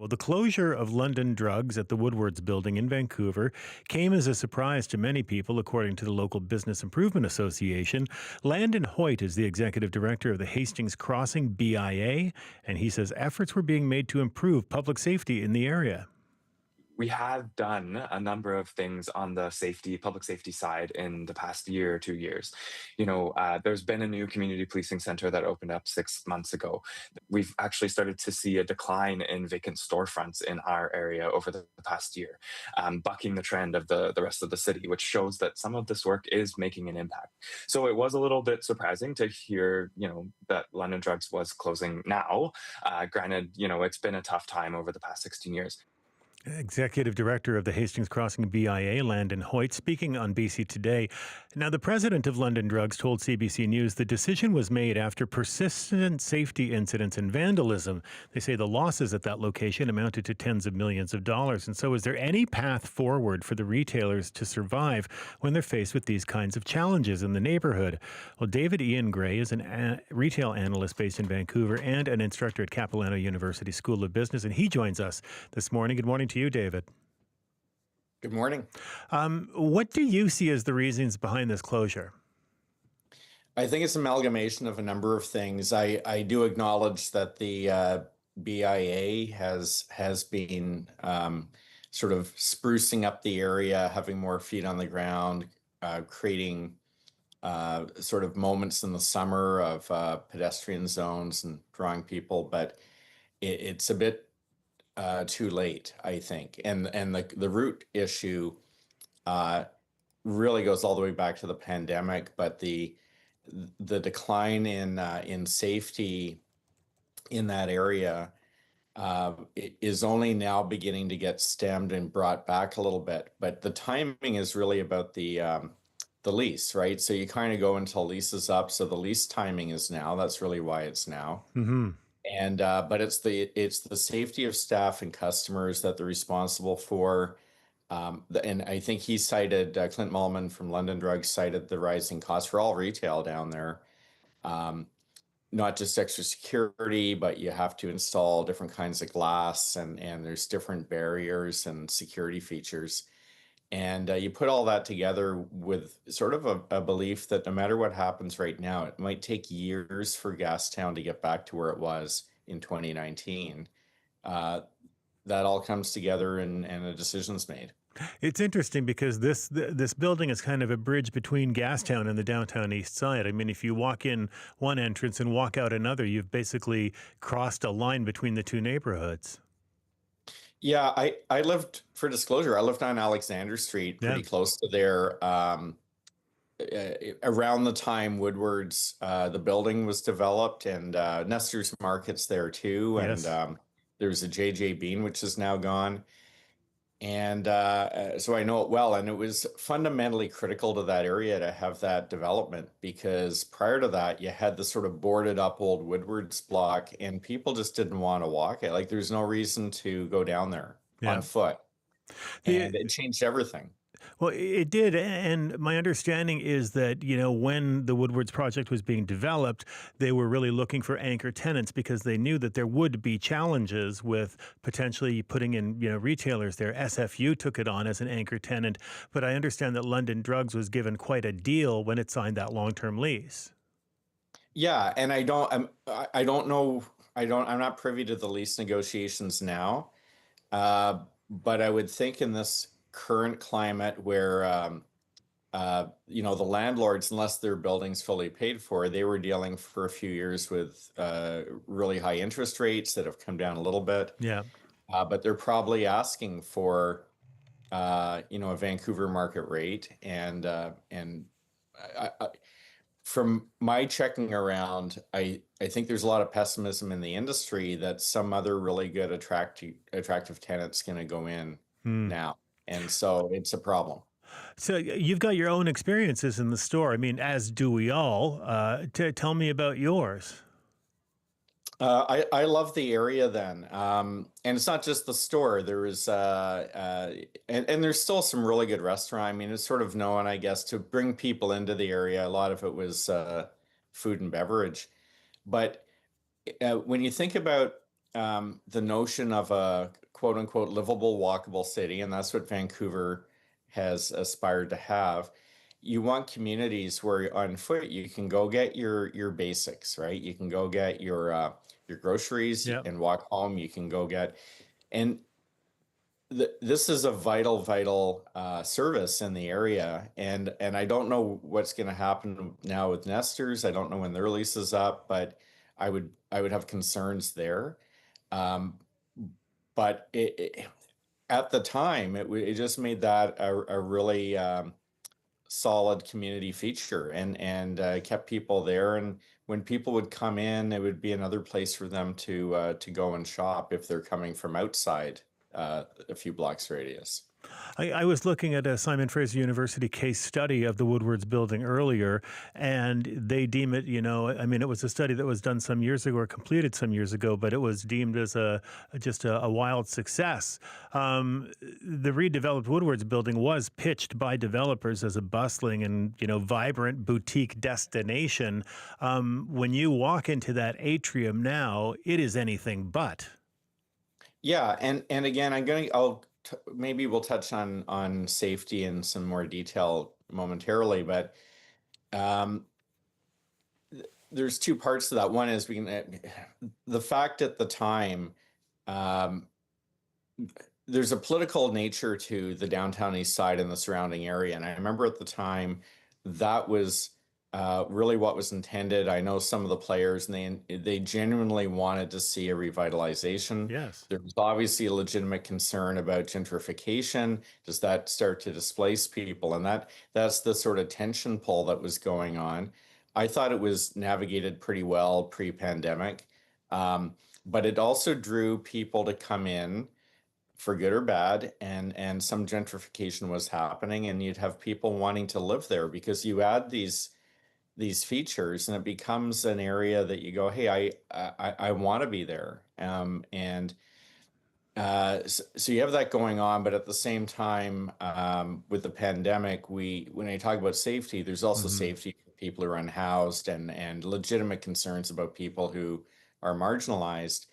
Well, the closure of London Drugs at the Woodwards building in Vancouver came as a surprise to many people, according to the local Business Improvement Association. Landon Hoyt is the executive director of the Hastings Crossing BIA, and he says efforts were being made to improve public safety in the area. We have done a number of things on the public safety side in the past year or 2 years. There's been a new community policing center that opened up 6 months ago. We've actually started to see a decline in vacant storefronts in our area over the past year, bucking the trend of the rest of the city, which shows that some of this work is making an impact. So it was a little bit surprising to hear, that London Drugs was closing now. Granted, it's been a tough time over the past 16 years. Executive Director of the Hastings Crossing BIA, Landon Hoyt, speaking on BC Today. Now, the president of London Drugs told CBC News the decision was made after persistent safety incidents and vandalism. They say the losses at that location amounted to tens of millions of dollars. And so is there any path forward for the retailers to survive when they're faced with these kinds of challenges in the neighborhood? Well, David Ian Gray is a retail analyst based in Vancouver and an instructor at Capilano University School of Business, and he joins us this morning. Good morning to you, David. Good morning. What do you see as the reasons behind this closure? I think it's an amalgamation of a number of things. I do acknowledge that the BIA has been sort of sprucing up the area, having more feet on the ground, creating sort of moments in the summer of pedestrian zones and drawing people, but it's a bit too late, I think. And the root issue really goes all the way back to the pandemic, but the decline in safety in that area is only now beginning to get stemmed and brought back a little bit. But the timing is really about the lease, right? So you kind of go until lease is up. So the lease timing is now. That's really why it's now. Mm-hmm. And but it's the safety of staff and customers that they're responsible for. And I think he cited Clint Mullman from London Drugs cited the rising costs for all retail down there. Not just extra security, but you have to install different kinds of glass, and there's different barriers and security features. And you put all that together with sort of a belief that no matter what happens right now, it might take years for Gastown to get back to where it was in 2019. That all comes together and a decision's made. It's interesting because this building is kind of a bridge between Gastown and the downtown east side. I mean, if you walk in one entrance and walk out another, you've basically crossed a line between the two neighborhoods. Yeah, I lived, for disclosure, I lived on Alexander Street, pretty close to there. Around the time Woodwards, the building was developed, and Nestor's Market's there too. And there's a JJ Bean, which is now gone. And so I know it well. And it was fundamentally critical to that area to have that development, because prior to that, you had the sort of boarded up old Woodwards block, and people just didn't want to walk it. Like, there's no reason to go down there on foot. And it changed everything. Well, it did. And my understanding is that, when the Woodwards project was being developed, they were really looking for anchor tenants because they knew that there would be challenges with potentially putting in, retailers there. SFU took it on as an anchor tenant. But I understand that London Drugs was given quite a deal when it signed that long-term lease. Yeah. And I don't know. I'm not privy to the lease negotiations now. But I would think in this current climate where the landlords, unless their building's fully paid for, they were dealing for a few years with really high interest rates that have come down a little bit. But they're probably asking for a Vancouver market rate, and from my checking around, I think there's a lot of pessimism in the industry that some other really good attractive tenant's going to go in now. And so it's a problem. So you've got your own experiences in the store. I mean, as do we all. Tell me about yours. I love the area then. And it's not just the store. There is, and there's still some really good restaurant. I mean, it's sort of known, I guess, to bring people into the area. A lot of it was food and beverage. But when you think about the notion of a quote unquote livable, walkable city, and that's what Vancouver has aspired to have. You want communities where on foot you can go get your basics, right? You can go get your groceries Yeah. and walk home. You can go get, and this is a vital service in the area, and I don't know what's going to happen now with Nesters. I don't know when their lease is up, but I would have concerns there. Um, but at the time, it just made that a really solid community feature, and kept people there. And when people would come in, it would be another place for them to go and shop if they're coming from outside a few blocks radius. I was looking at a Simon Fraser University case study of the Woodwards building earlier, and they deem it, I mean, it was a study that was done some years ago or completed some years ago, but it was deemed as just a wild success. The redeveloped Woodwards building was pitched by developers as a bustling and, vibrant boutique destination. When you walk into that atrium now, it is anything but. Yeah, and again, maybe we'll touch on safety in some more detail momentarily, but um, there's two parts to that. One is the fact at the time, um, there's a political nature to the downtown east side and the surrounding area, and I remember at the time that was really what was intended. I know some of the players, and they genuinely wanted to see a revitalization. Yes. There was obviously a legitimate concern about gentrification. Does that start to displace people? And that's the sort of tension pull that was going on. I thought it was navigated pretty well pre-pandemic, but it also drew people to come in for good or bad, and some gentrification was happening, and you'd have people wanting to live there because you add these features and it becomes an area that you go, hey, I want to be there. And so you have that going on, but at the same time, with the pandemic, when I talk about safety, there's also safety for people who are unhoused, and legitimate concerns about people who are marginalized.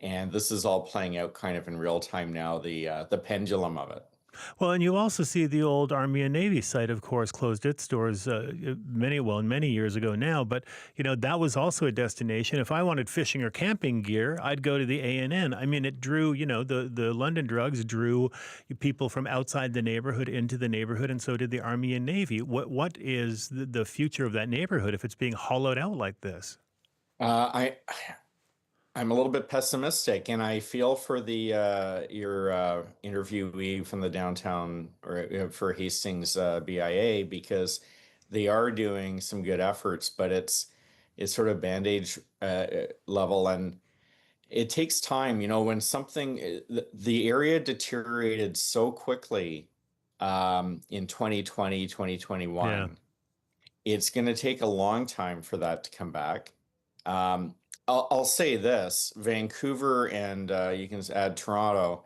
And this is all playing out kind of in real time now, the pendulum of it. Well, and you also see the old Army and Navy site, of course, closed its doors many years ago now. But that was also a destination. If I wanted fishing or camping gear, I'd go to the A&N. I mean, it drew, the London Drugs drew people from outside the neighborhood into the neighborhood, and so did the Army and Navy. What is the future of that neighborhood if it's being hollowed out like this? I'm a little bit pessimistic, and I feel for the your interviewee from the downtown, or for Hastings BIA, because they are doing some good efforts, but it's sort of band-aid level, and it takes time. When the area deteriorated so quickly in 2020, 2021, Yeah. it's going to take a long time for that to come back. I'll say this: Vancouver, and you can add Toronto.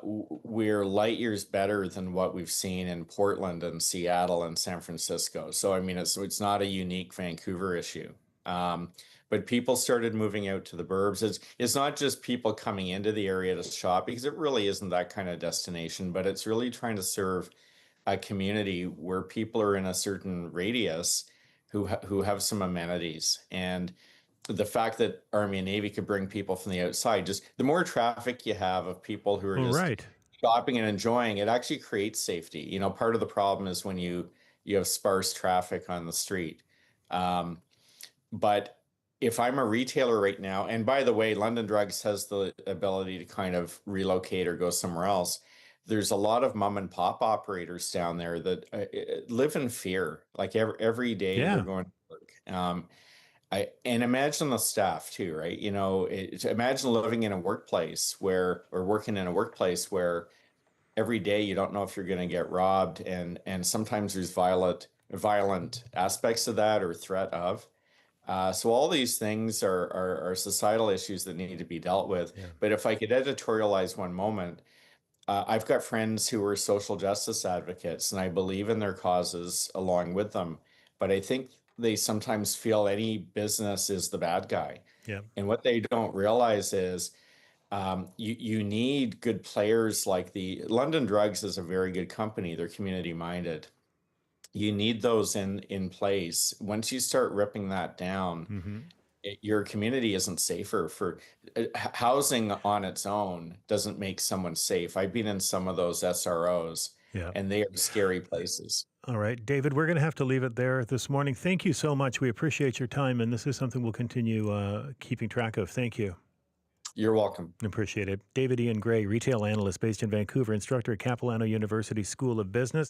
We're light years better than what we've seen in Portland and Seattle and San Francisco. So I mean, it's not a unique Vancouver issue. But people started moving out to the burbs. It's not just people coming into the area to shop, because it really isn't that kind of destination. But it's really trying to serve a community where people are in a certain radius who have some amenities. And the fact that Army and Navy could bring people from the outside, just the more traffic you have of people who are Well, just right. shopping and enjoying, it actually creates safety. Part of the problem is when you have sparse traffic on the street. But if I'm a retailer right now, and by the way, London Drugs has the ability to kind of relocate or go somewhere else. There's a lot of mom and pop operators down there that live in fear. Like every day they're Yeah. going to work. And imagine the staff too, right? Imagine living in a workplace or working in a workplace where every day you don't know if you're going to get robbed, and sometimes there's violent aspects of that or threat of. So all these things are societal issues that need to be dealt with. Yeah. But if I could editorialize one moment, I've got friends who are social justice advocates, and I believe in their causes along with them. But I think they sometimes feel any business is the bad guy. Yeah. And what they don't realize is you need good players like the London Drugs is a very good company. They're community minded. You need those in place. Once you start ripping that down, Mm-hmm. your community isn't safer. For housing on its own doesn't make someone safe. I've been in some of those SROs, Yeah. and they are scary places. All right, David, we're going to have to leave it there this morning. Thank you so much. We appreciate your time, and this is something we'll continue keeping track of. Thank you. You're welcome. Appreciate it. David Ian Gray, retail analyst based in Vancouver, instructor at Capilano University School of Business.